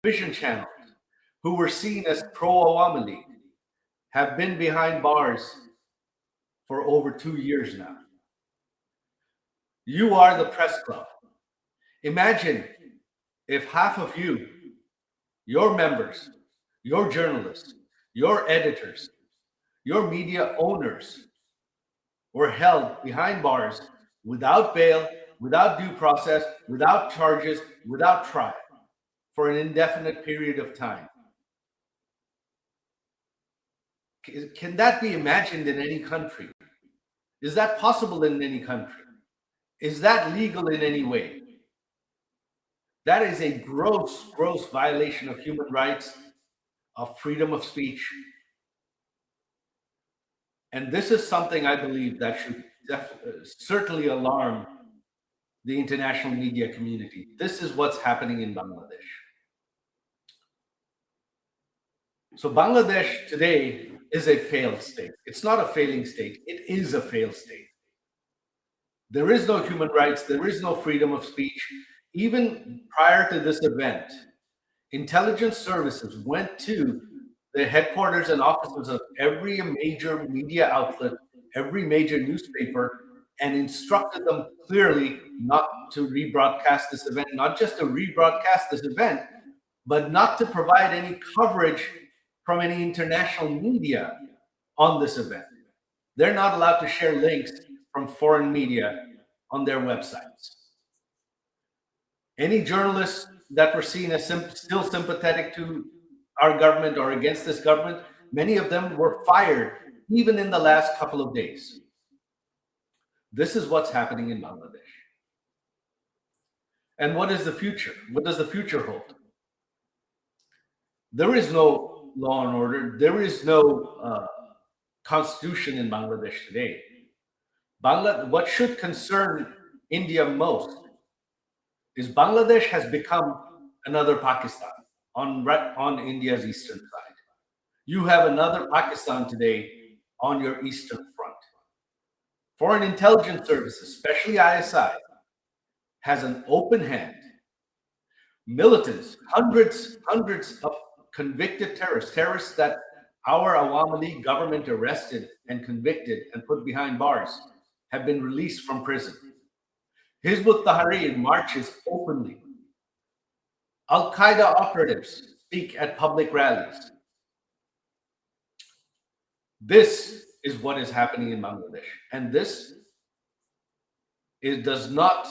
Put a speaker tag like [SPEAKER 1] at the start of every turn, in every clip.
[SPEAKER 1] television channels who were seen as pro-Awami League have been behind bars for over 2 years now. You are the press club. Imagine if half of you, your members, your journalists, your editors, your media owners were held behind bars without bail, without due process, without charges, without trial for an indefinite period of time. Can that be imagined in any country? Is that possible in any country? Is that legal in any way? That is a gross, gross violation of human rights, of freedom of speech. And this is something I believe that should certainly alarm the international media community. This is what's happening in Bangladesh. So Bangladesh today is a failed state. It's not a failing state. It is a failed state. There is no human rights. There is no freedom of speech. Even prior to this event, intelligence services went to the headquarters and offices of every major media outlet, every major newspaper, and instructed them clearly not to rebroadcast this event, not just to rebroadcast this event, but not to provide any coverage from any international media on this event. They're not allowed to share links from foreign media on their websites. Any journalists that were seen as still sympathetic to our government or against this government, many of them were fired even in the last couple of days. This is what's happening in Bangladesh. And what is the future? What does the future hold? There is no law and order. There is no constitution in Bangladesh today. What should concern India most is Bangladesh has become another Pakistan on India's eastern side. You have another Pakistan today on your eastern front. Foreign intelligence services, especially ISI, has an open hand. Militants, hundreds of convicted terrorists that our Awami League government arrested and convicted and put behind bars, have been released from prison. Hizb ut-Tahrir marches openly. Al-Qaeda operatives speak at public rallies. This is what is happening in Bangladesh. And this does not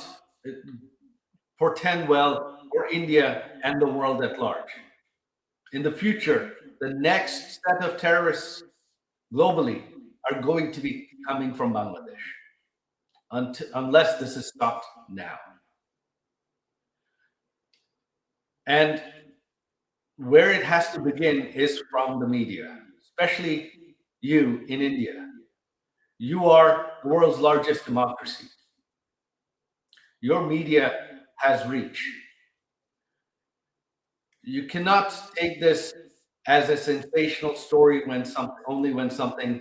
[SPEAKER 1] portend well for India and the world at large. In the future, the next set of terrorists globally are going to be coming from Bangladesh, unless this is stopped now. And where it has to begin is from the media, especially you in India. You are the world's largest democracy. Your media has reach. You cannot take this as a sensational story only when something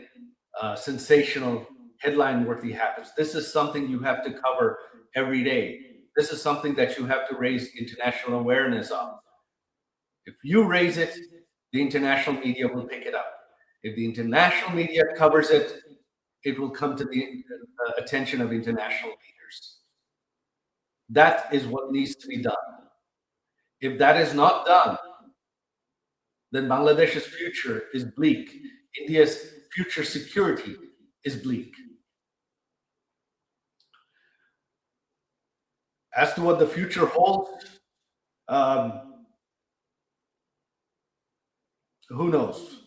[SPEAKER 1] sensational, headline-worthy happens. This is something you have to cover every day. This is something that you have to raise international awareness of. If you raise it, the international media will pick it up. If the international media covers it, it will come to the attention of international leaders. That is what needs to be done. If that is not done, then Bangladesh's future is bleak. India's future security is bleak. As to what the future holds, who knows?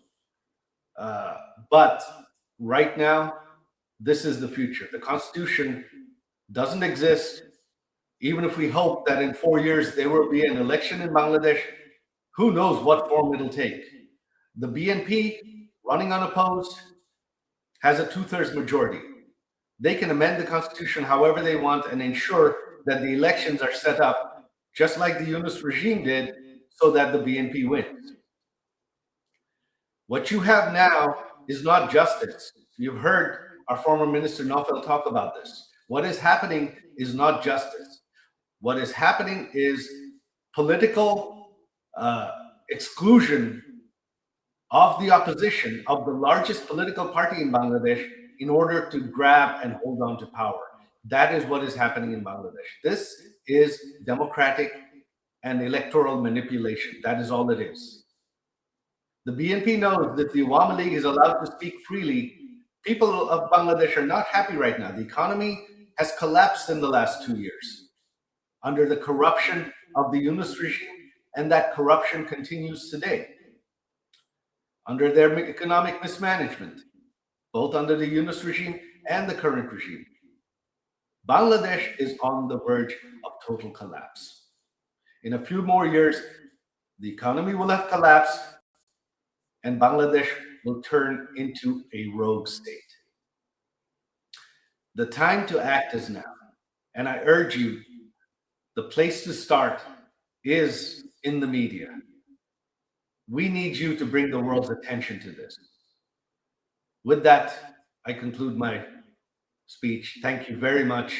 [SPEAKER 1] But right now, this is the future. The Constitution doesn't exist. Even if we hope that in 4 years there will be an election in Bangladesh, who knows what form it'll take. The BNP, running unopposed, has a 2/3 majority. They can amend the Constitution however they want and ensure that the elections are set up just like the Yunus regime did, so that the BNP wins. What you have now is not justice. You've heard our former Minister Naufel talk about this. What is happening is not justice. What is happening is political exclusion of the opposition of the largest political party in Bangladesh in order to grab and hold on to power. That is what is happening in Bangladesh. This is democratic and electoral manipulation. That is all it is. The BNP knows that the Awami League is allowed to speak freely. People of Bangladesh are not happy right now. The economy has collapsed in the last 2 years under the corruption of the Yunus regime, and that corruption continues today under their economic mismanagement, both under the Yunus regime and the current regime. Bangladesh is on the verge of total collapse. In a few more years, the economy will have collapsed and Bangladesh will turn into a rogue state. The time to act is now. And I urge you, the place to start is in the media. We need you to bring the world's attention to this. With that, I conclude my speech. Thank you very much.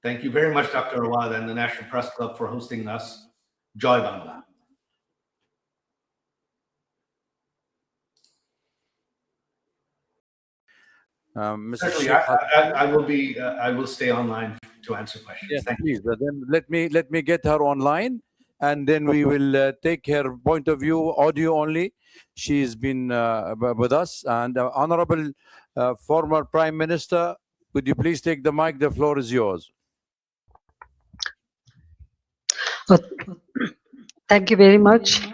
[SPEAKER 1] Thank you very much, Dr. Awad and the National Press Club for hosting us. Joy Bangla. Certainly, I will stay online to answer questions.
[SPEAKER 2] Yes,
[SPEAKER 1] Thank
[SPEAKER 2] please. Then let me get her online, and then we will take her point of view, audio only. She's been with us, and Honorable former Prime Minister, would you please take the mic? The floor is yours.
[SPEAKER 3] Thank you very much.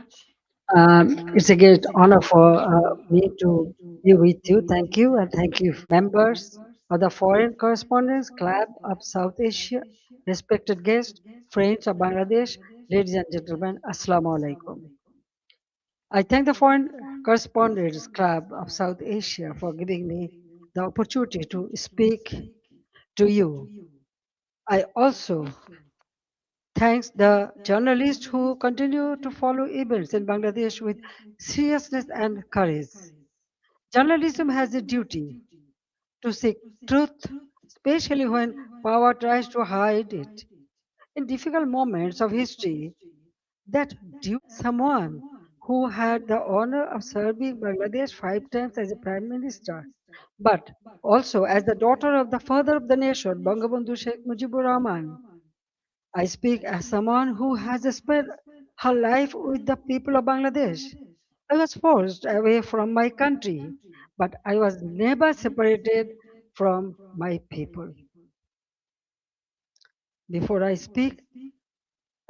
[SPEAKER 3] It's a great honor for me to be with you. Thank you, and thank you, members of the Foreign Correspondents Club of South Asia, respected guests, friends of Bangladesh, ladies and gentlemen, Assalamu alaikum. I thank the Foreign Correspondents Club of South Asia for giving me the opportunity to speak to you. I also thanks the journalists who continue to follow events in Bangladesh with seriousness and courage. Journalism has a duty to seek truth, especially when power tries to hide it. In difficult moments of history, that due someone who had the honor of serving Bangladesh 5 times as a prime minister, but also as the daughter of the father of the nation, Bangabandhu Sheikh Mujibur Rahman. I speak as someone who has spent her life with the people of Bangladesh. I was forced away from my country, but I was never separated from my people. Before I speak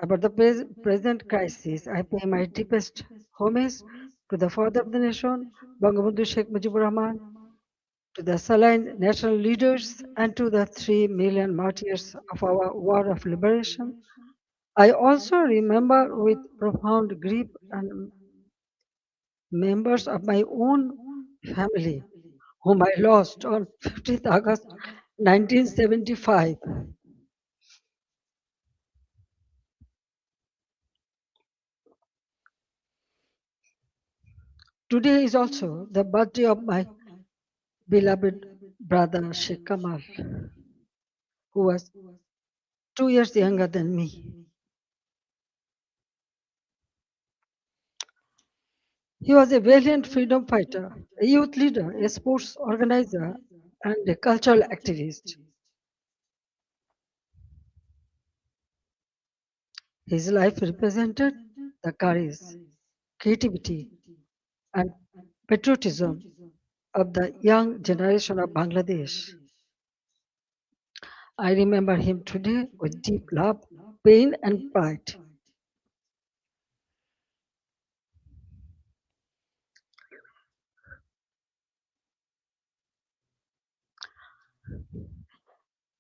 [SPEAKER 3] about the present crisis, I pay my deepest homage to the father of the nation, Bangabandhu Sheikh Mujibur Rahman, to the Saline national leaders, and to the 3 million martyrs of our war of liberation. I also remember with profound grief and members of my own family whom I lost on 15th August 1975. Today is also the birthday of my beloved brother Sheikh Kamal, who was 2 years younger than me. He was a valiant freedom fighter, a youth leader, a sports organizer, and a cultural activist. His life represented the courage, creativity, and patriotism of the young generation of Bangladesh. I remember him today with deep love, pain, and pride.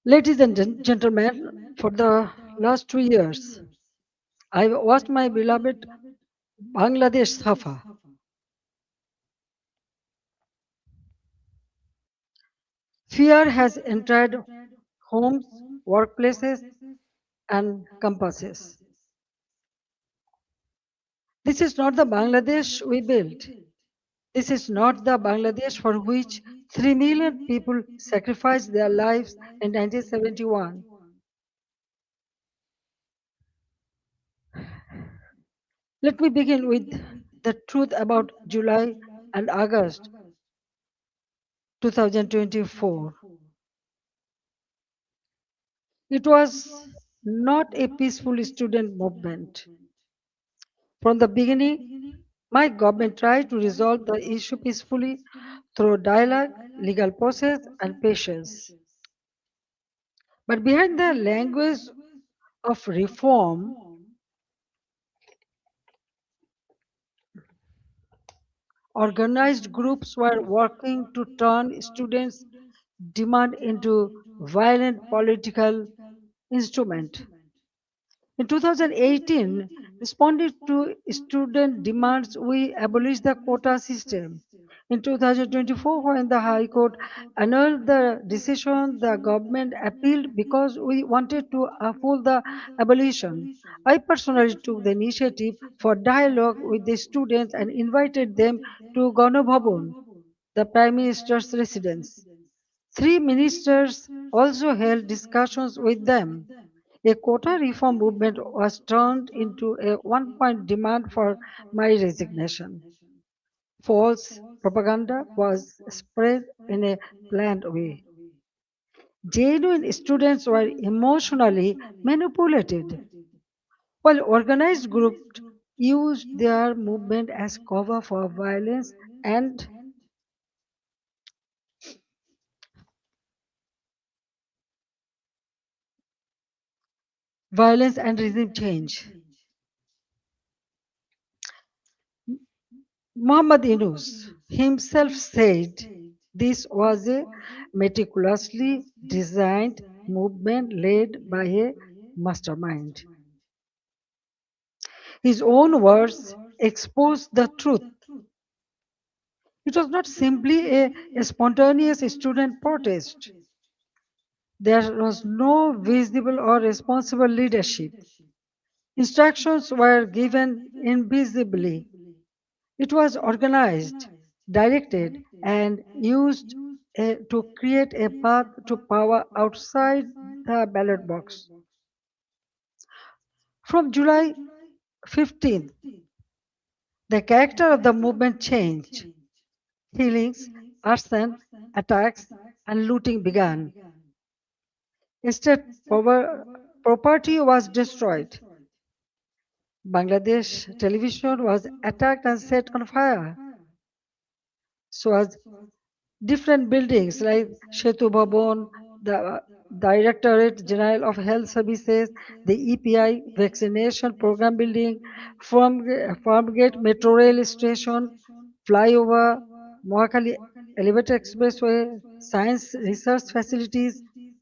[SPEAKER 3] Ladies and gentlemen, for the last 2 years, I watched my beloved Bangladesh suffer. Fear has entered homes, workplaces, and campuses. This is not the Bangladesh we built. This is not the Bangladesh for which 3 million people sacrificed their lives in 1971. Let me begin with the truth about July and August 2024. It was not a peaceful student movement. From the beginning, my government tried to resolve the issue peacefully through dialogue, legal process, and patience. But behind the language of reform, organized groups were working to turn students' demand into violent political instrument. In 2018, responding to student demands, we abolished the quota system. In 2024, when the High Court annulled the decision, the government appealed because we wanted to uphold the abolition. I personally took the initiative for dialogue with the students and invited them to Ganabhavan, the Prime Minister's residence. Three ministers also held discussions with them. A quota reform movement was turned into a one-point demand for my resignation. False propaganda was spread in a planned way. Genuine students were emotionally manipulated, while organized groups used their movement as cover for and violence and regime change. Muhammad Yunus himself said this was a meticulously designed movement led by a mastermind. His own words exposed the truth. It was not simply a spontaneous student protest. There was no visible or responsible leadership. Instructions were given invisibly. It was organized, directed, and used to create a path to power outside the ballot box. From July 15th, the character of the movement changed. Killings, arson, attacks, and looting began. State property was destroyed. Bangladesh television was attacked and set on fire. So was different buildings like Shetu Bhavan, the Directorate General of Health Services, the EPI vaccination program building, Farmgate Metro Rail Station, flyover, Mohakali Elevator Expressway, science research facilities,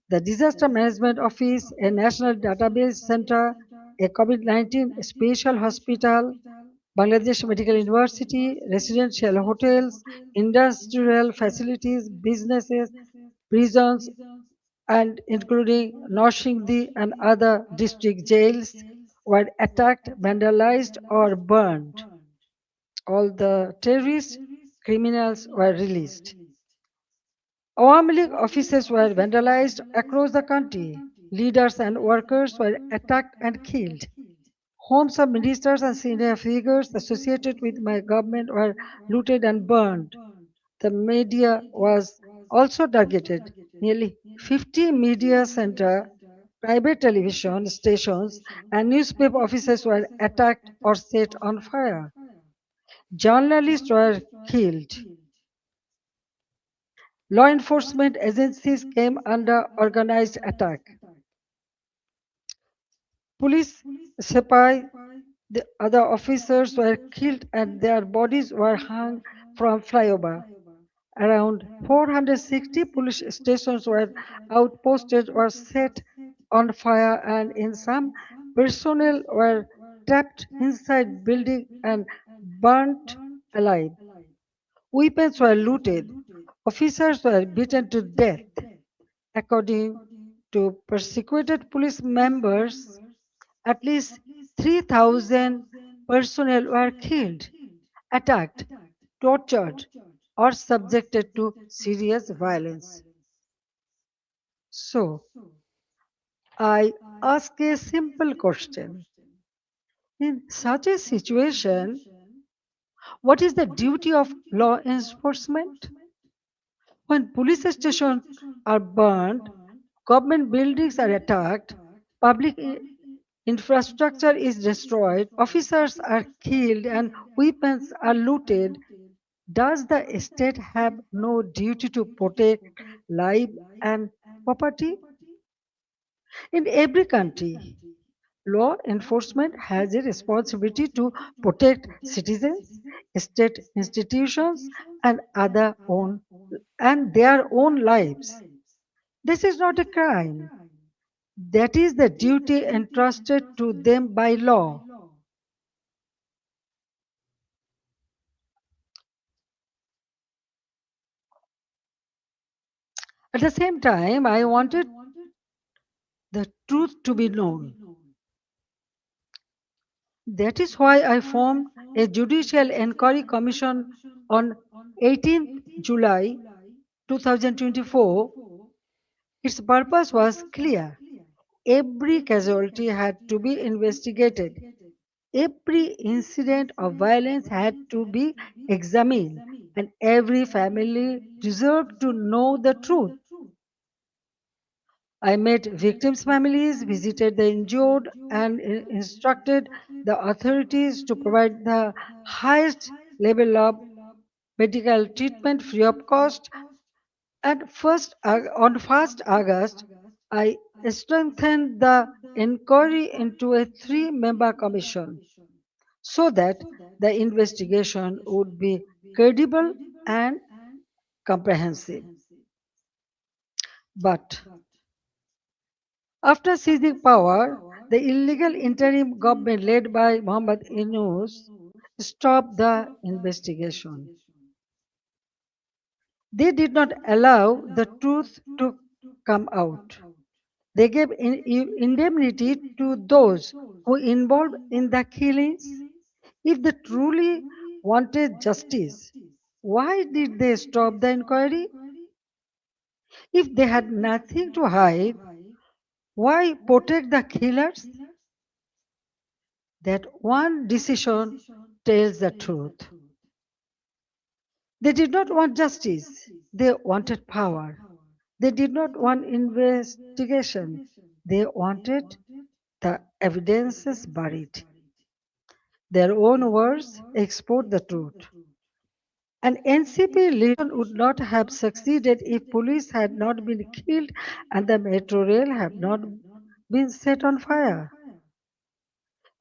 [SPEAKER 3] the Disaster Management Office, a national database center, a COVID-19 special hospital, Bangladesh Medical University, residential hotels, industrial facilities, businesses, prisons, and including Noshingdi and other district jails were attacked, vandalized, or burned. All the terrorist criminals were released. Awami League offices were vandalized across the country. Leaders and workers were attacked and killed. Homes of ministers and senior figures associated with my government were looted and burned. The media was also targeted. Nearly 50 media center, private television stations, and newspaper offices were attacked or set on fire. Journalists were killed. Law enforcement agencies came under organized attack. Police, Sepai, the other officers were killed and their bodies were hung from flyover. Around 460 police stations were outposted or set on fire, and in some, personnel were trapped inside buildings and burnt alive. Weapons were looted. Officers were beaten to death. According to persecuted police members, at least 3,000 personnel were killed, attacked, tortured, or subjected to serious violence. So, I ask a simple question. In such a situation, what is the duty of law enforcement? When police stations are burned, government buildings are attacked, public infrastructure is destroyed, officers are killed, and weapons are looted, does the state have no duty to protect life and property? In every country, law enforcement has a responsibility to protect citizens, state institutions, and their own lives. This is not a crime. That is the duty entrusted to them by law. At the same time, I wanted the truth to be known. That is why I formed a Judicial Inquiry Commission on 18th July 2024. Its purpose was clear. Every casualty had to be investigated. Every incident of violence had to be examined, and every family deserved to know the truth. I met victims' families, visited the injured, and instructed the authorities to provide the highest level of medical treatment free of cost. And on 1st August, I strengthened the inquiry into a three-member commission so that the investigation would be credible and comprehensive. But after seizing power, the illegal interim government led by Muhammad Yunus stopped the investigation. They did not allow the truth to come out. They gave indemnity to those who involved in the killings. If they truly wanted justice, why did they stop the inquiry? If they had nothing to hide, why protect the killers? That one decision tells the truth. They did not want justice, they wanted power. They did not want investigation, they wanted the evidences buried. Their own words export the truth. An NCP leader would not have succeeded if police had not been killed and the metro rail had not been set on fire.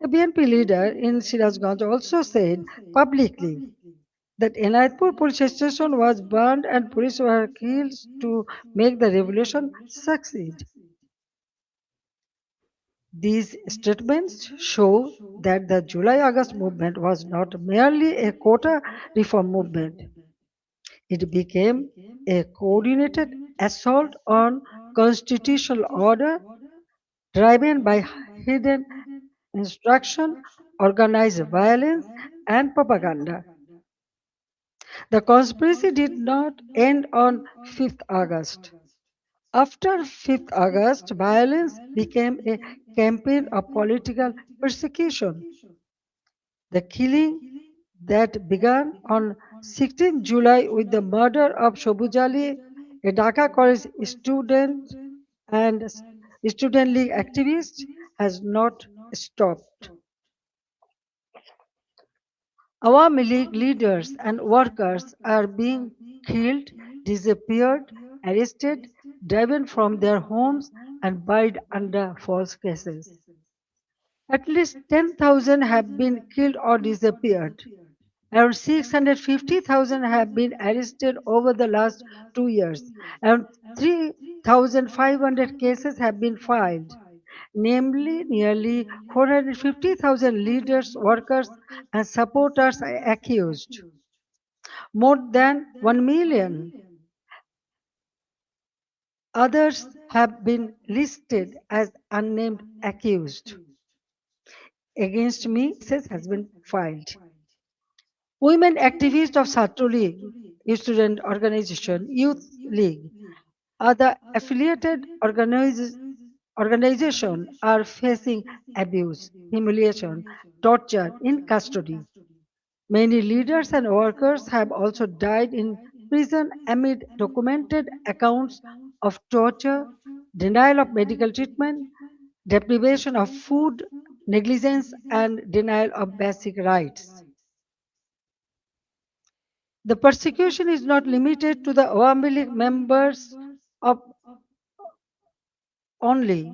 [SPEAKER 3] A BNP leader in Sirazganj also said publicly that Enayatpur police station was burned and police were killed to make the revolution succeed. These statements show that the July August movement was not merely a quota reform movement, it became a coordinated assault on constitutional order driven by hidden instruction, organized violence, and propaganda. The conspiracy did not end on 5th August. After 5th August, violence became a campaign of political persecution. The killing that began on 16th July with the murder of Shobuz Ali, a Dhaka college student and student league activist, has not stopped. Awami League leaders and workers are being killed, disappeared, arrested, driven from their homes, and buried under false cases. At least 10,000 have been killed or disappeared. Around 650,000 have been arrested over the last 2 years. Around 3,500 cases have been filed. Namely, nearly 450,000 leaders, workers, and supporters are accused. More than 1 million others have been listed as unnamed accused. Against me, case has been filed. Women activists of Satru League, student organization, youth league, are the affiliated organizations organizations are facing abuse, humiliation, torture in custody. Many leaders and workers have also died in prison amid documented accounts of torture, denial of medical treatment, deprivation of food, negligence, and denial of basic rights. The persecution is not limited to the Awami League members of only.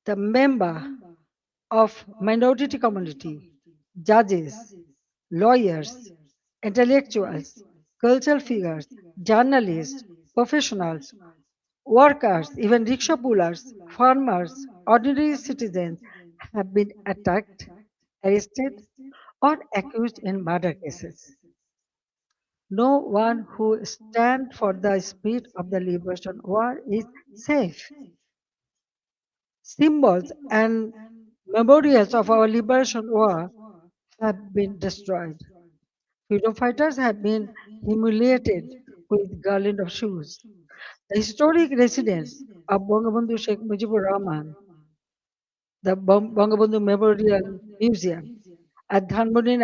[SPEAKER 3] The member of minority community, judges, lawyers, intellectuals, cultural figures, journalists, professionals, workers, even rickshaw pullers, farmers, ordinary citizens have been attacked, arrested, or accused in murder cases. No one who stands for the spirit of the liberation war is safe. Symbols and memorials of our liberation war have been destroyed. Freedom fighters have been humiliated with garland of shoes. The historic residence of Bangabandhu Sheikh Mujibur Rahman, the Bangabandhu Memorial Museum at Dhanmondi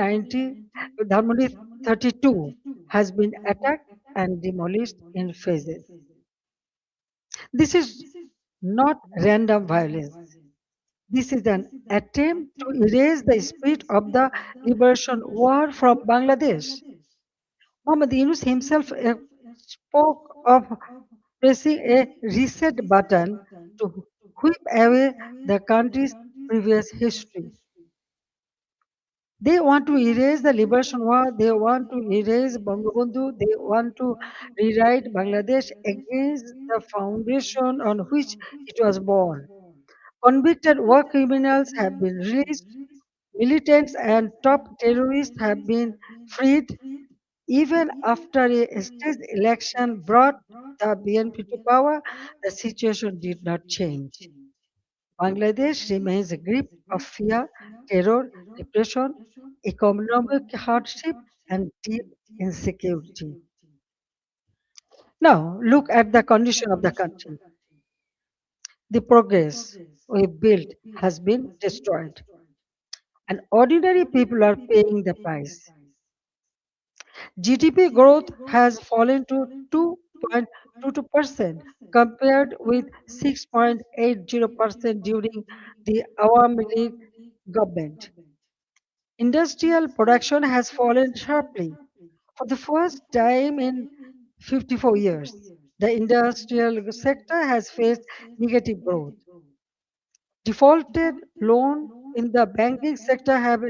[SPEAKER 3] 32, has been attacked and demolished in phases. This is not random violence. This is an attempt to erase the spirit of the liberation war from Bangladesh. Muhammad Yunus himself spoke of pressing a reset button to whip away the country's previous history. They want to erase the liberation war, they want to erase Bangabandhu, they want to rewrite Bangladesh against the foundation on which it was born. Convicted war criminals have been released, militants and top terrorists have been freed. Even after a staged election brought the BNP to power, the situation did not change. Bangladesh remains a grip of fear, terror, repression, economic hardship, and deep insecurity. Now, look at the condition of the country. The progress we built has been destroyed, and ordinary people are paying the price. GDP growth has fallen to 2.22% compared with 6.80% during the Awami League government. Industrial production has fallen sharply. For the first time in 54 years, the industrial sector has faced negative growth. Defaulted loan in the banking sector have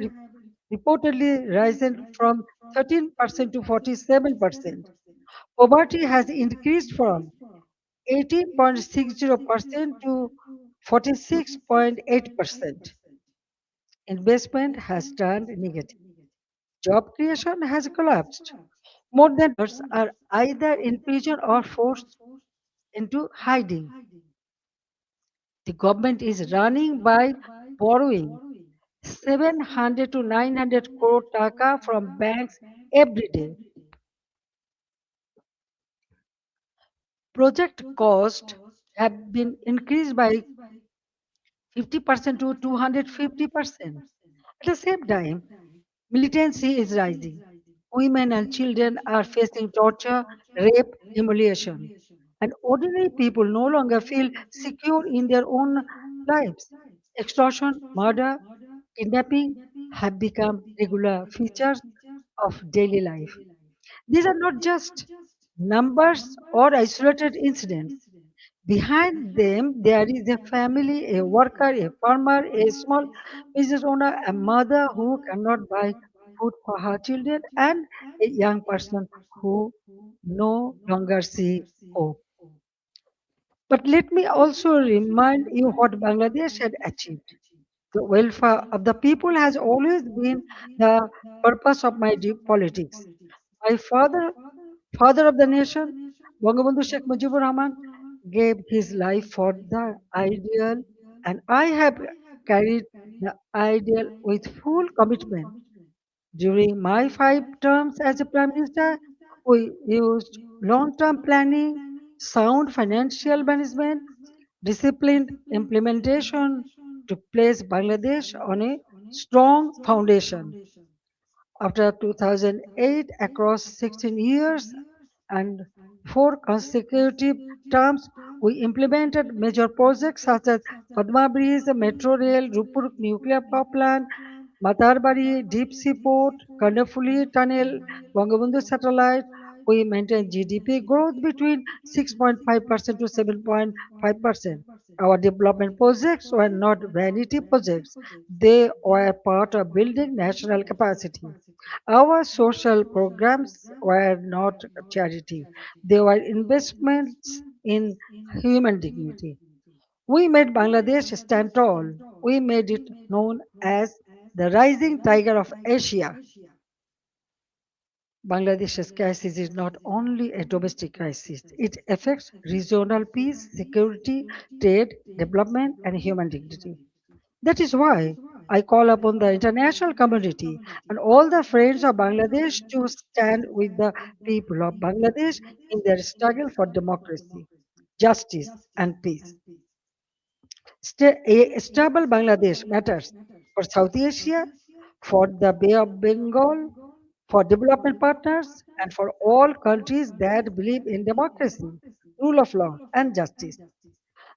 [SPEAKER 3] reportedly risen from 13% to 47%. Poverty has increased from 18.60% to 46.8%. Investment has turned negative. Job creation has collapsed. More than are either in prison or forced into hiding. The government is running by borrowing 700 to 900 crore taka from banks every day. Project costs have been increased by 50% to 250%. At the same time, militancy is rising. Women and children are facing torture, rape, humiliation. And ordinary people no longer feel secure in their own lives. Extortion, murder, kidnapping have become regular features of daily life. These are not just numbers or isolated incidents. Behind them, there is a family, a worker, a farmer, a small business owner, a mother who cannot buy food for her children, and a young person who no longer see hope. But let me also remind you what Bangladesh had achieved. The welfare of the people has always been the purpose of my deep politics. My father of the nation, Bangabandhu Sheikh Mujibur Rahman, gave his life for the ideal, and I have carried the ideal with full commitment. During my 5 terms as a Prime Minister, we used long term planning, sound financial management, disciplined implementation to place Bangladesh on a strong foundation. After 2008, across 16 years and four consecutive terms, we implemented major projects such as Padma Bridge, Metro Rail, Rupur Nuclear Power Plant, Matarbari Deep Sea Port, Kandapuli Tunnel, Bangabandhu Satellite. We maintained GDP growth between 6.5% to 7.5%. Our development projects were not vanity projects. They were part of building national capacity. Our social programs were not charity, they were investments in human dignity. We made Bangladesh stand tall. We made it known as the rising tiger of Asia. Bangladesh's crisis is not only a domestic crisis, it affects regional peace, security, trade, development, and human dignity. That is why I call upon the international community and all the friends of Bangladesh to stand with the people of Bangladesh in their struggle for democracy, justice, and peace. A stable Bangladesh matters for South Asia, for the Bay of Bengal, for development partners, and for all countries that believe in democracy, rule of law, and justice.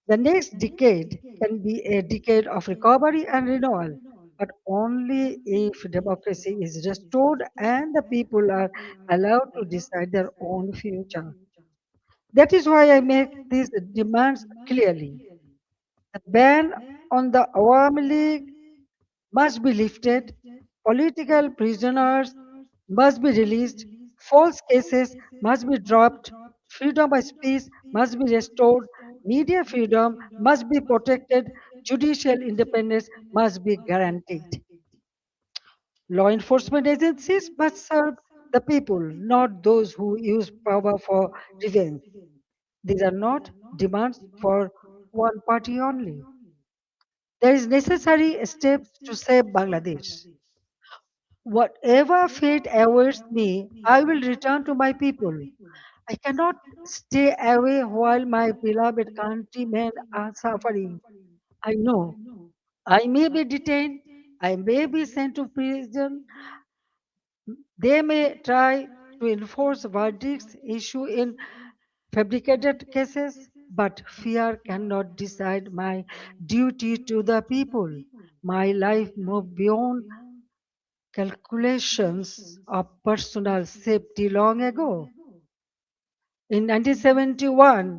[SPEAKER 3] The next decade can be a decade of recovery and renewal, but only if democracy is restored and the people are allowed to decide their own future. That is why I make these demands clearly. The ban on the Awami League must be lifted, political prisoners must be released, false cases must be dropped, freedom of speech must be restored, media freedom must be protected, judicial independence must be guaranteed. Law enforcement agencies must serve the people, not those who use power for revenge. These are not demands for one party only. There is necessary steps to save Bangladesh. Whatever fate awaits me, I will return to my people. I cannot stay away while my beloved countrymen are suffering. I know I may be detained, I may be sent to prison, they may try to enforce verdicts issued in fabricated cases, but fear cannot decide my duty to the people. My life moved beyond calculations of personal safety long ago. In 1971,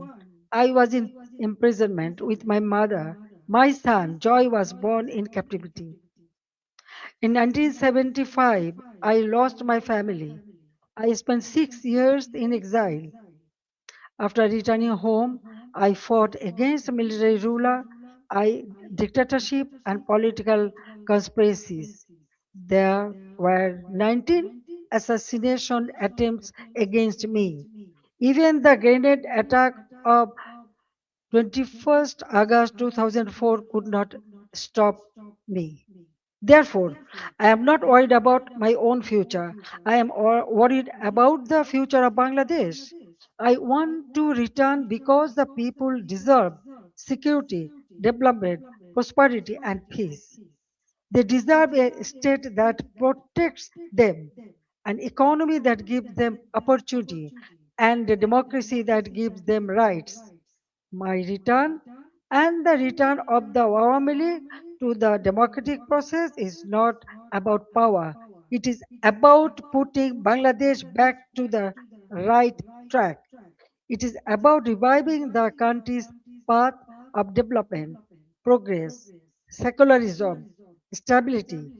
[SPEAKER 3] I was in imprisonment with my mother. My son, Joy, was born in captivity. In 1975, I lost my family. I spent 6 years in exile. After returning home, I fought against military ruler, dictatorship, and political conspiracies. There were 19 assassination attempts against me. Even the grenade attack of 21st August 2004 could not stop me. Therefore, I am not worried about my own future. I am worried about the future of Bangladesh. I want to return because the people deserve security, development, prosperity, and peace. They deserve a state that protects them, an economy that gives them opportunity, and a democracy that gives them rights. My return and the return of the Awami League to the democratic process is not about power. It is about putting Bangladesh back to the right track. It is about reviving the country's path of development, progress, secularism, stability.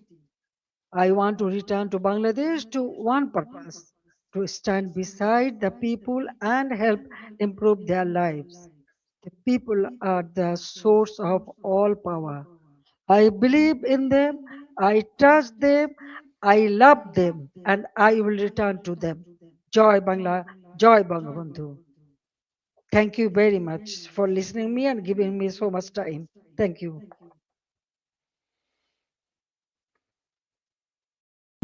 [SPEAKER 3] I want to return to Bangladesh to one purpose, to stand beside the people and help improve their lives. The people are the source of all power. I believe in them, I trust them, I love them, and I will return to them. Joy Bangla, Joy Bangabandhu. Thank you very much for listening me and giving me so much time. Thank you.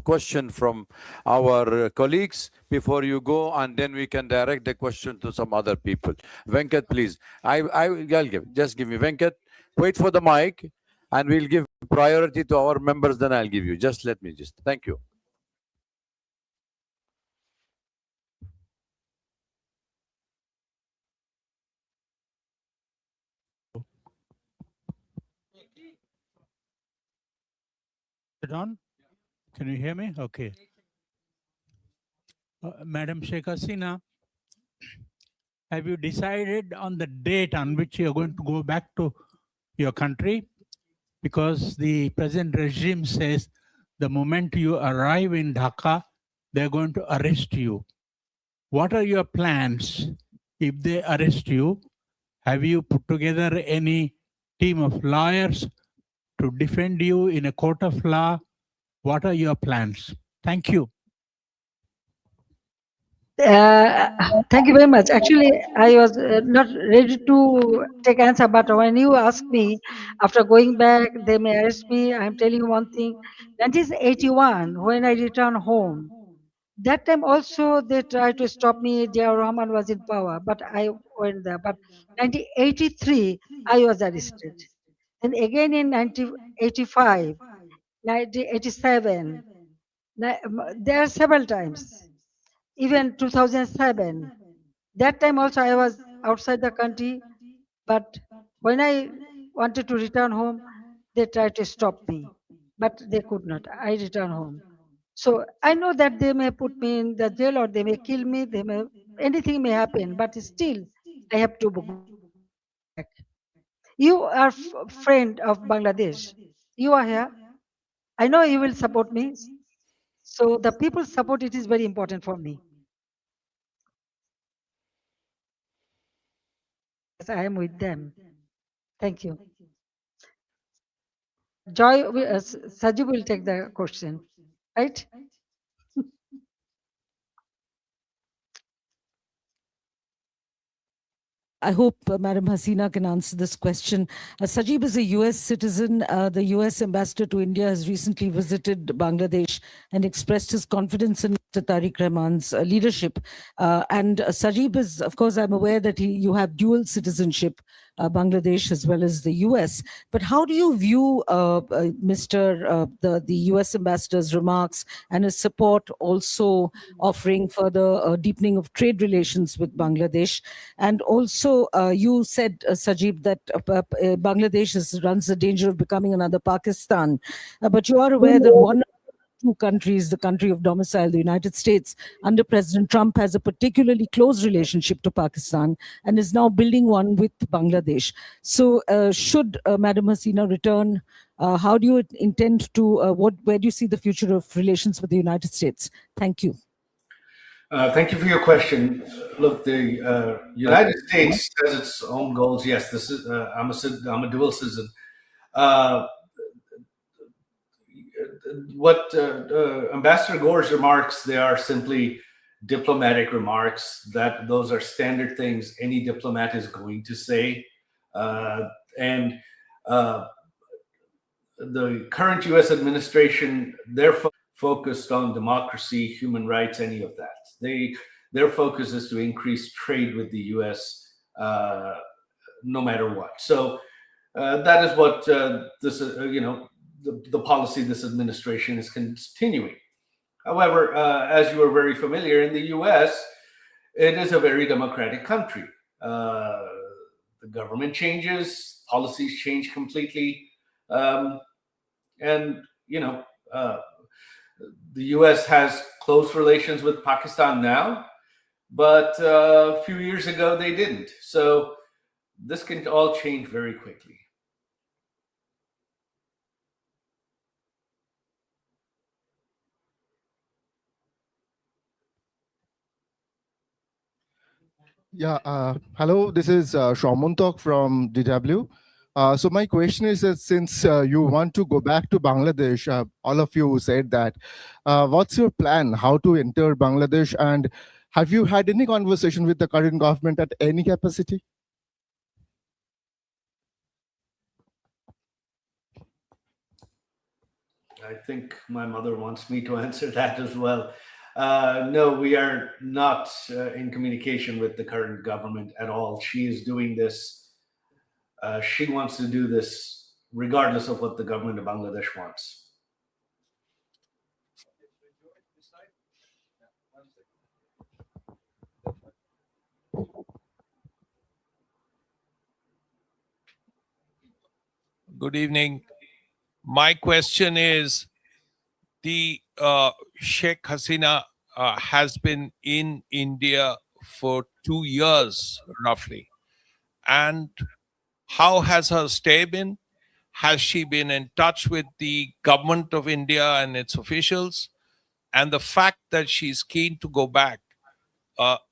[SPEAKER 2] question from our colleagues before you go, and then we can direct the question to some other people. Venkat, please. I'll give. Just give me Venkat. Wait for the mic, and we'll give priority to our members. Then I'll give you. Just let me just. Thank you.
[SPEAKER 4] Is it on? Can you hear me? Okay. Madam Sheikh Hasina, have you decided on the date on which you're going to go back to your country? Because the present regime says the moment you arrive in Dhaka, they're going to arrest you. What are your plans if they arrest you? Have you put together any team of lawyers to defend you in a court of law? What are your plans? Thank you.
[SPEAKER 3] Thank you very much. Actually, I was not ready to take answer, but when you ask me, after going back, they may arrest me. I'm telling you one thing. 1981, when I returned home, that time also they tried to stop me. Jia Rahman was in power, but I went there. But 1983, I was arrested. And again in 1985, 1987, there are several times. Even 2007, that time also I was outside the country, but when I wanted to return home, they tried to stop me, but they could not. I returned home. So I know that they may put me in the jail or they may kill me, they may anything may happen, but still I have to go back. You are friend of Bangladesh. You are here. I know you will support me. So the people's support, it is very important for me. Yes, I am with them. Thank you. Joy, Sajeeb will take the question, right?
[SPEAKER 5] I hope Madam Hasina can answer this question. Sajeeb is a US citizen. The US ambassador to India has recently visited Bangladesh and expressed his confidence in Mr. Tariq Rahman's leadership. And Sajeeb is, of course, I'm aware that you have dual citizenship, Bangladesh as well as the US. But how do you view the US ambassador's remarks and his support also offering further deepening of trade relations with Bangladesh? And also, you said, Sajeeb, that Bangladesh runs the danger of becoming another Pakistan. But you are aware that one two countries, the country of domicile, the United States, under President Trump, has a particularly close relationship to Pakistan and is now building one with Bangladesh. So should Madam Hasina return, how do you intend to, where do you see the future of relations with the United States? Thank you.
[SPEAKER 1] Thank you for your question. Look, the United States has its own goals. Yes, this is I'm a dual citizen. What Ambassador Gore's remarks, they are simply diplomatic remarks. That those are standard things any diplomat is going to say. And the current U.S. administration, they're focused on democracy, human rights, any of that. Their focus is to increase trade with the U.S. No matter what. So that is what this, the policy this administration is continuing. However, as you are very familiar, in the U.S., it is a very democratic country. The government changes, policies change completely, and the U.S. has close relations with Pakistan now, but a few years ago they didn't. So this can all change very quickly.
[SPEAKER 6] Yeah, hello, this is Shaumuntok from DW. So my question is that since you want to go back to Bangladesh, all of you said that, what's your plan, how to enter Bangladesh, and have you had any conversation with the current government at any capacity?
[SPEAKER 1] I think my mother wants me to answer that as well. No, we are not in communication with the current government at all. She is doing this. She wants to do this regardless of what the government of Bangladesh wants.
[SPEAKER 7] Good evening. My question is, the Sheikh Hasina has been in India for 2 years roughly. And how has her stay been? Has she been in touch with the government of India and its officials? And the fact that she's keen to go back,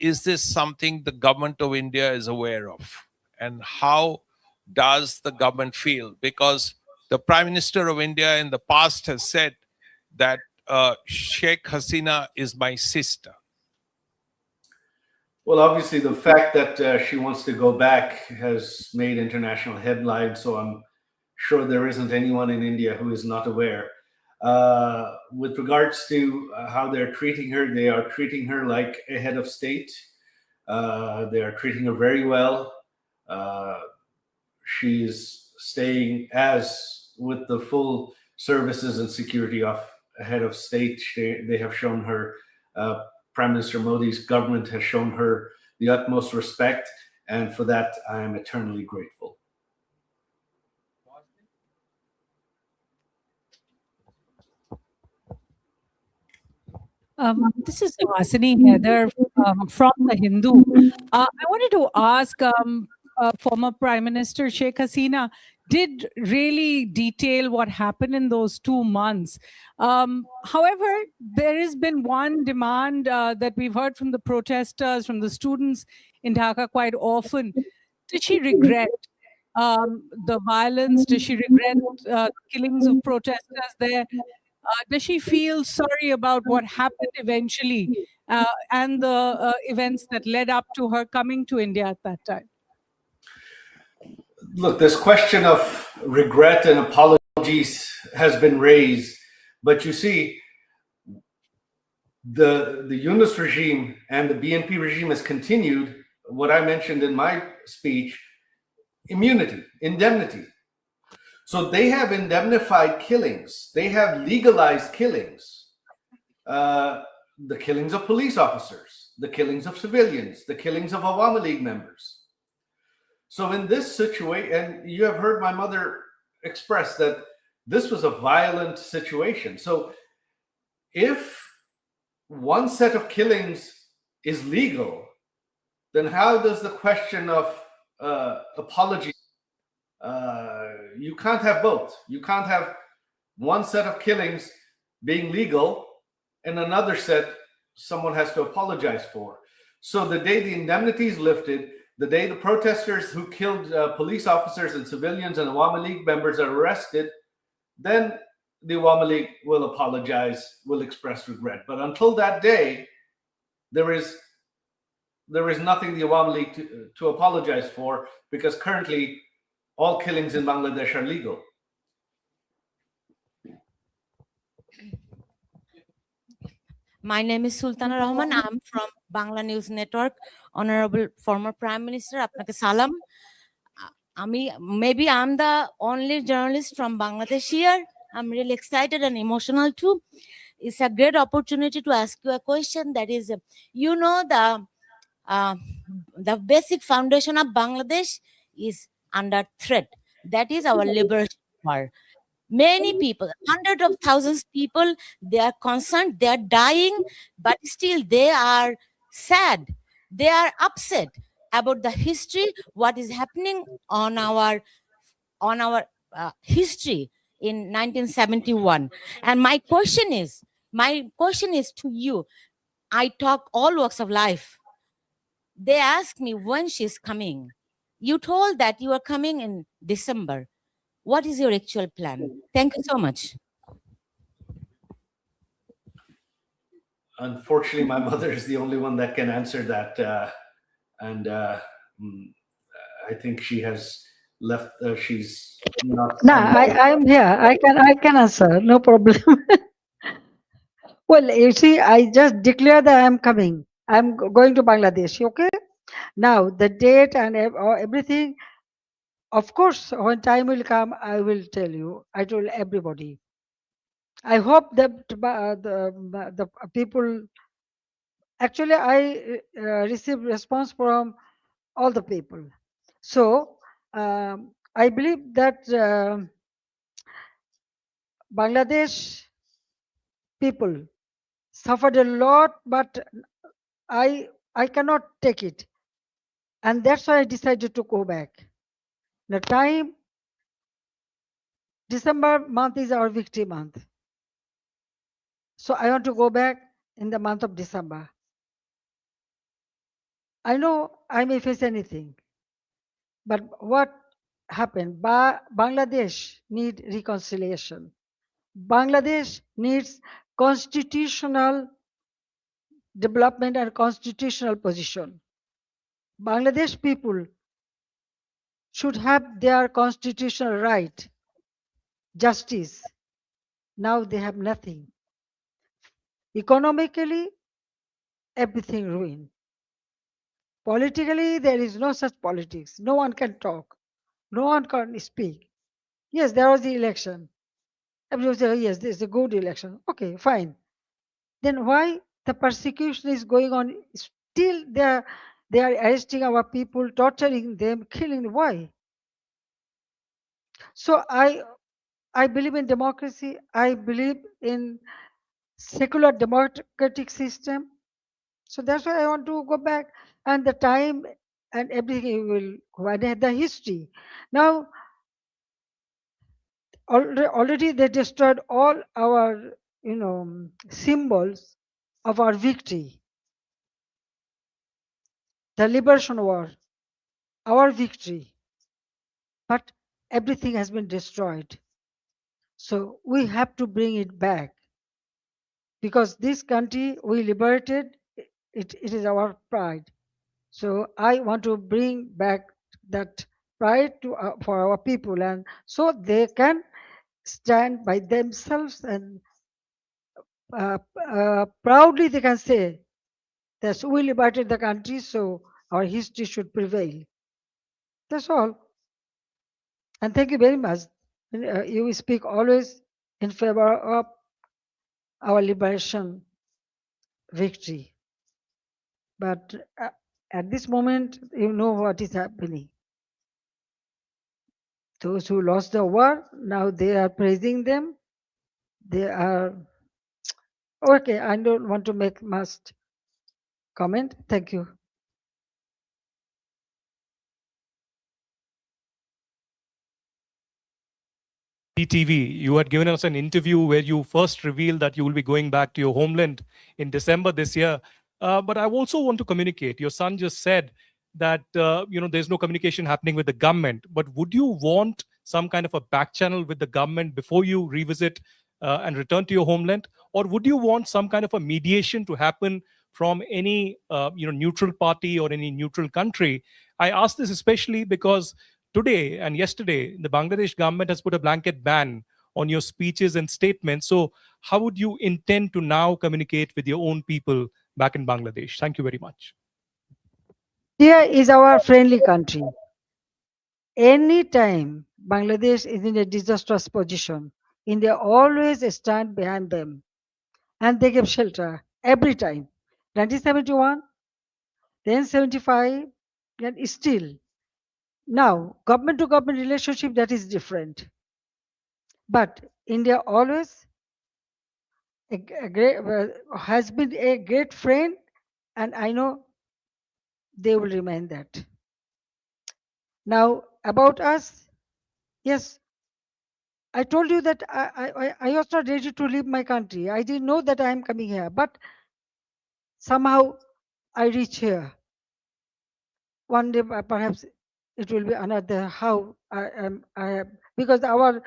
[SPEAKER 7] is this something the government of India is aware of? And how does the government feel? Because the Prime Minister of India in the past has said that Sheikh Hasina is my sister.
[SPEAKER 1] Well, obviously, the fact that she wants to go back has made international headlines, so I'm sure there isn't anyone in India who is not aware. With regards to how they're treating her, they are treating her like a head of state. They are treating her very well. She's staying as with the full services and security of a head of state. They have shown her, Prime Minister Modi's government has shown her the utmost respect, and for that I am eternally grateful.
[SPEAKER 8] This is Vasini Heather from The Hindu. I wanted to ask former Prime Minister Sheikh Hasina did really detail what happened in those 2 months. However, there has been one demand that we've heard from the protesters, from the students in Dhaka quite often. Did she regret the violence? Does she regret the killings of protesters there? Does she feel sorry about what happened eventually and the events that led up to her coming to India at that time?
[SPEAKER 1] Look, this question of regret and apologies has been raised, but you see, the Yunus regime and the BNP regime has continued what I mentioned in my speech: immunity, indemnity. So they have indemnified killings. They have legalized killings. The killings of police officers, the killings of civilians, the killings of Awami League members. So in this situation, and you have heard my mother express that this was a violent situation. So if one set of killings is legal, then how does the question of apology? You can't have both. You can't have one set of killings being legal and another set someone has to apologize for. So the day the indemnity is lifted, the day the protesters who killed police officers and civilians and Awami League members are arrested, then the Awami League will apologize, will express regret. But until that day, there is nothing the Awami League to apologize for, because currently all killings in Bangladesh are legal.
[SPEAKER 9] My name is Sultana Rahman. I'm from Bangla News Network. Honorable former Prime Minister, apnake salam. Maybe I'm the only journalist from Bangladesh here. I'm really excited and emotional too. It's a great opportunity to ask you a question. That is, you know, the basic foundation of Bangladesh is under threat. That is our liberation war. Many people, hundreds of thousands of people, they are concerned, they are dying, but still they are sad. They are upset about the history, what is happening on our history in 1971. And my question is to you. I talk all walks of life. They asked me when she's coming. You told that you are coming in December. What is your actual plan? Thank you so much.
[SPEAKER 1] Unfortunately, my mother is the only one that can answer that. I think she has left. She's not.
[SPEAKER 3] No, I'm here. I can answer. No problem. Well, you see, I just declare that I'm coming. I'm going to Bangladesh. Okay. Now the date and everything. Of course, when time will come, I will tell you. I told everybody. I hope that the people. Actually, I received response from all the people. So I believe that Bangladesh people suffered a lot, but I cannot take it, and that's why I decided to go back. The time December month is our victory month, so I want to go back in the month of December. I know I may face anything, but what happened? Bangladesh need reconciliation. Bangladesh needs constitutional development and constitutional position. Bangladesh people should have their constitutional right, justice. Now they have nothing. Economically, everything ruined. Politically, there is no such politics. No one can talk. No one can speak. Yes, there was the election. Everybody said, yes, this is a good election. Okay, fine. Then why the persecution is going on? Still, they are arresting our people, torturing them, killing. Why? So I believe in democracy. I believe in secular democratic system. So that's why I want to go back, and the time and everything will go. And the history. Now already they destroyed all our symbols of our victory. The liberation war, our victory. But everything has been destroyed. So we have to bring it back, because this country we liberated, it is our pride. So I want to bring back that pride to for our people, and so they can stand by themselves, and proudly they can say that we liberated the country, so our history should prevail. That's all. And thank you very much. You speak always in favor of our liberation victory. But at this moment, you know what is happening. Those who lost the war, now they are praising them. They are okay. I don't want to make much comment. Thank you.
[SPEAKER 10] TV, you had given us an interview where you first revealed that you will be going back to your homeland in December this year. But I also want to communicate. Your son just said that there's no communication happening with the government. But would you want some kind of a back channel with the government before you revisit and return to your homeland, or would you want some kind of a mediation to happen from any neutral party or any neutral country? I ask this especially because today and yesterday, the Bangladesh government has put a blanket ban on your speeches and statements. So how would you intend to now communicate with your own people back in Bangladesh? Thank you very much.
[SPEAKER 3] India is our friendly country. Anytime Bangladesh is in a disastrous position, India always stand behind them, and they give shelter every time. 1971, then 75, and still. Now, government to government relationship, that is different. But India always has been a great friend, and I know they will remain that. Now, about us, yes, I told you that I was not ready to leave my country. I didn't know that I am coming here, but somehow I reach here. One day, perhaps it will be another. How I am, because all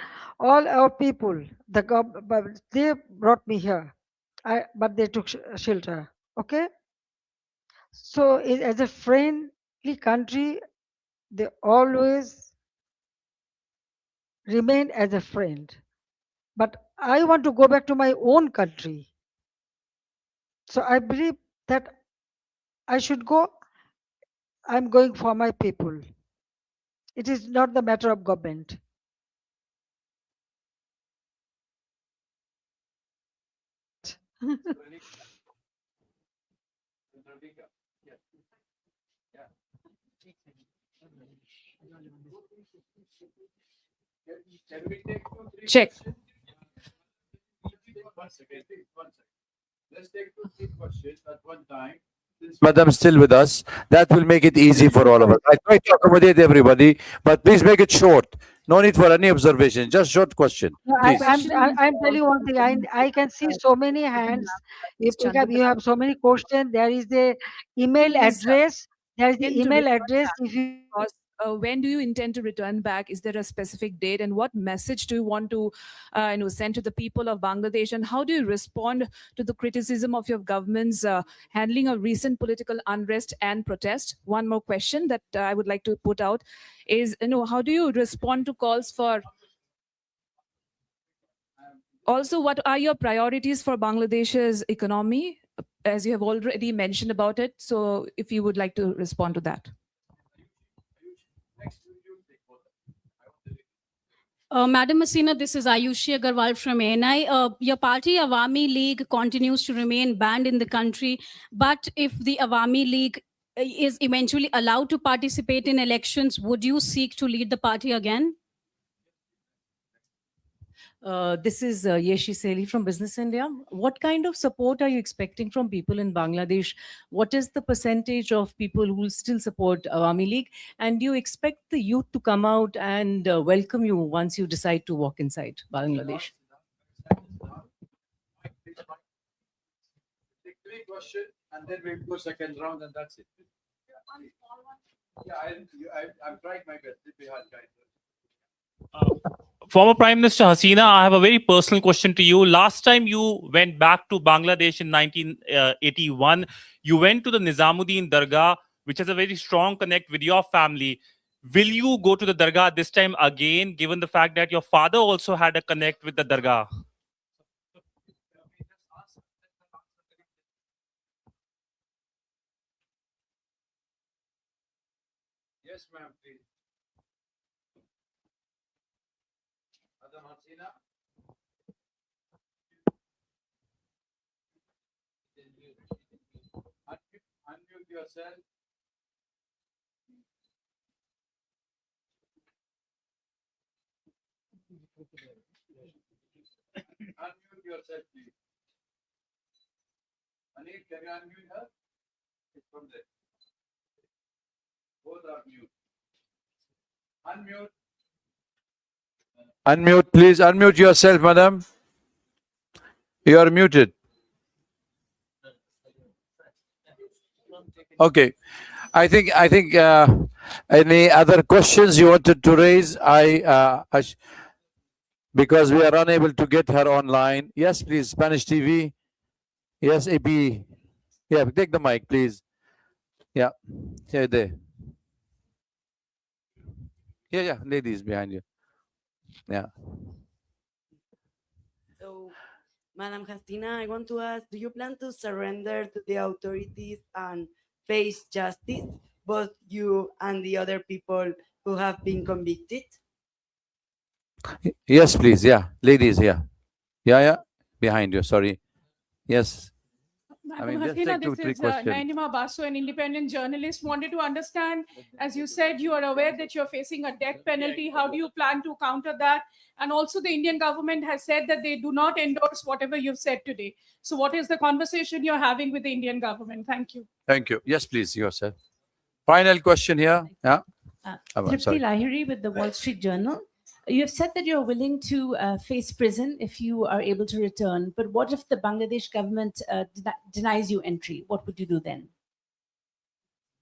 [SPEAKER 3] our people, they brought me here. But they took shelter. Okay, so as a friendly country, they always remain as a friend. But I want to go back to my own country. So I believe that I should go. I'm going for my people. It is not the matter of government.
[SPEAKER 8] Check.
[SPEAKER 2] Let's take 2-3 questions at one time. Madam still with us. That will make it easy for all of us. I try to accommodate everybody, but please make it short. No need for any observation. Just short question.
[SPEAKER 3] No,
[SPEAKER 2] Please.
[SPEAKER 3] I'm telling you one thing. I can see so many hands. If you have so many questions, there is the email
[SPEAKER 11] Please,
[SPEAKER 3] address. There is
[SPEAKER 11] when
[SPEAKER 3] the
[SPEAKER 11] to
[SPEAKER 3] email
[SPEAKER 11] return
[SPEAKER 3] address.
[SPEAKER 11] back?
[SPEAKER 3] If you
[SPEAKER 11] Because, when do you intend to return back? Is there a specific date, and what message do you want to send to the people of Bangladesh, and how do you respond to the criticism of your government's handling of recent political unrest and protest? One more question that I would like to put out is, how do you respond to calls for, also, what are your priorities for Bangladesh's economy, as you have already mentioned about it? So if you would like to respond to that.
[SPEAKER 12] Madam Hasina, this is Ayushi Agarwal from ANI. Your party, Awami League, continues to remain banned in the country. But if the Awami League is eventually allowed to participate in elections, would you seek to lead the party again?
[SPEAKER 5] This is Yeshi Seli from Business India. What kind of support are you expecting from people in Bangladesh? What is the percentage of people who will still support Awami League? And do you expect the youth to come out and welcome you once you decide to walk inside Bangladesh?
[SPEAKER 2] Take 3 questions and then we'll go second round and that's it. Yeah, I'm trying my best.
[SPEAKER 13] Former Prime Minister Hasina, I have a very personal question to you. Last time you went back to Bangladesh in 1981, you went to the Nizamuddin Dargah, which has a very strong connect with your family. Will you go to the Dargah this time again, given the fact that your father also had a connect with the Dargah?
[SPEAKER 2] Yes, ma'am, please. Madam Hasina. Unmute yourself. Unmute yourself, please. Anil, can you unmute her? It's from there. Both are mute. Unmute. Unmute, please. Unmute yourself, madam. You are muted. Okay. I think any other questions you wanted to raise? Because we are unable to get her online. Yes, please. Spanish TV. Yes, AP. Yeah, take the mic, please. Yeah. Yeah, there. Yeah, ladies behind you. Yeah.
[SPEAKER 14] So, Madam Hasina, I want to ask, do you plan to surrender to the authorities and face justice, both you and the other people who have been convicted?
[SPEAKER 2] Yes, please. Yeah. Ladies, yeah. Yeah. Behind you. Sorry. Yes.
[SPEAKER 8] Madam
[SPEAKER 2] just
[SPEAKER 8] Hasina,
[SPEAKER 2] take 2-3
[SPEAKER 8] this is
[SPEAKER 2] questions.
[SPEAKER 8] Nainima Basu, an independent journalist. Wanted to understand, as you said, you are aware that you're facing a death penalty. How do you plan to counter that? And also, the Indian government has said that they do not endorse whatever you've said today. So, what is the conversation you're having with the Indian government? Thank you.
[SPEAKER 2] Thank you. Yes, please. Yourself. Final question here. Yeah.
[SPEAKER 15] Tripti Lahiri with the Wall Street Journal. You have said that you're willing to face prison if you are able to return. But what if the Bangladesh government denies you entry? What would you do then?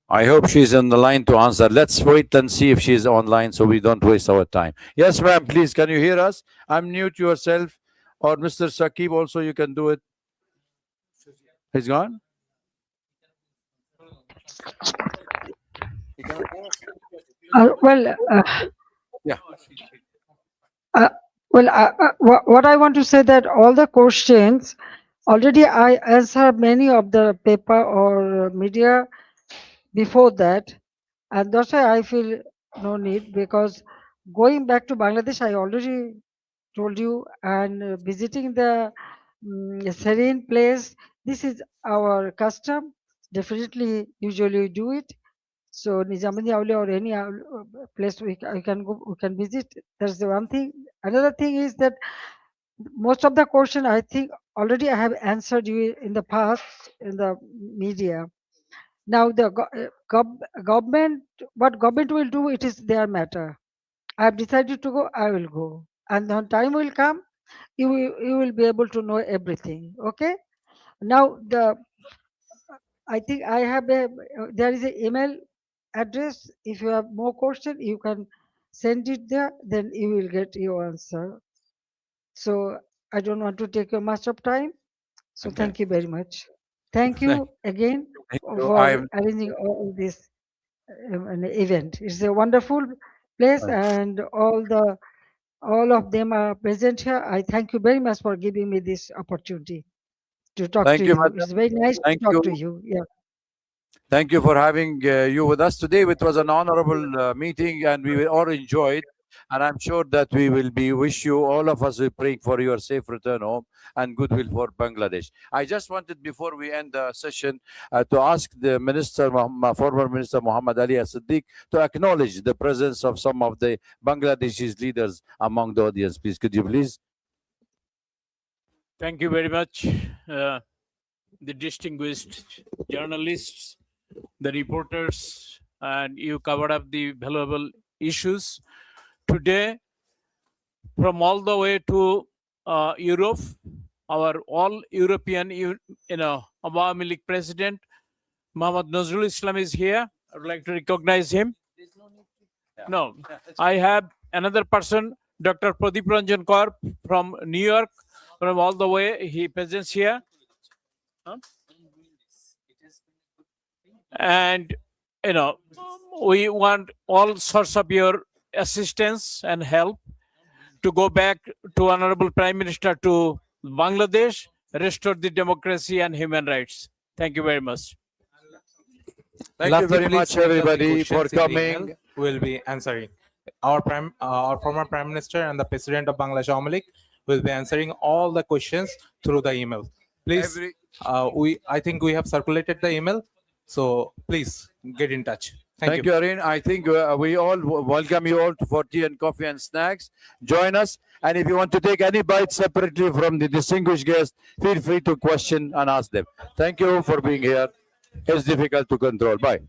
[SPEAKER 2] I hope she's on the line to answer. Let's wait and see if she's online so we don't waste our time. Yes, ma'am, please. Can you hear us? Unmute yourself. Or Mr. Sakib, also you can do it. He's gone?
[SPEAKER 3] Well,
[SPEAKER 2] yeah.
[SPEAKER 3] Well, what I want to say that all the questions already I answered many of the paper or media before that, and that's why I feel no need, because going back to Bangladesh, I already told you, and visiting the serene place. This is our custom. Definitely, usually we do it. So Nizamudi Aulia or any place I can go, we can visit. That's the one thing. Another thing is that most of the question I think already I have answered you in the past in the media. Now the government, what government will do, it is their matter. I have decided to go, I will go, and when time will come, you will be able to know everything. Okay. Now I think I have there is an email address. If you have more question, you can send it there. Then you will get your answer. So I don't want to take much of time. So
[SPEAKER 2] Okay.
[SPEAKER 3] thank you very much. Thank you again
[SPEAKER 2] Thank you.
[SPEAKER 3] for arranging all this an event. It's a wonderful place, and all of them are present here. I thank you very much for giving me this opportunity to talk
[SPEAKER 2] Thank
[SPEAKER 3] to
[SPEAKER 2] you,
[SPEAKER 3] you.
[SPEAKER 2] madam.
[SPEAKER 3] It's very nice to
[SPEAKER 2] Thank
[SPEAKER 3] talk
[SPEAKER 2] you.
[SPEAKER 3] to you. Yeah.
[SPEAKER 2] Thank you for having you with us today. It was an honorable meeting, and we will all enjoyed. And I'm sure that we will be wish you all of us will praying for your safe return home and goodwill for Bangladesh. I just wanted before we end the session to ask the minister, former minister Muhammad Ali As-Siddiq, to acknowledge the presence of some of the Bangladeshi leaders among the audience. Please, could you please?
[SPEAKER 16] Thank you very much, the distinguished journalists, the reporters, and you covered up the valuable issues. Today, from all the way to Europe, our all European, Awami League President, Muhammad Nazrul Islam is here. I would like to recognize him. No, I have another person, Dr. Pradeep Ranjan Kaur from New York, from all the way. He presents here. Huh? And, we want all sorts of your assistance and help to go back to Honorable Prime Minister to Bangladesh, restore the democracy and human rights. Thank you very much.
[SPEAKER 2] Thank you very much, everybody, for coming.
[SPEAKER 17] We'll be answering. Our former Prime Minister and the President of Bangladesh Awami League will be answering all the questions through the email. Please, I think we have circulated the email, so please get in touch.
[SPEAKER 2] Thank you, Arun. I think we all welcome you all for tea and coffee and snacks. Join us. And if you want to take any bites separately from the distinguished guests, feel free to question and ask them. Thank you for being here. It's difficult to control. Bye.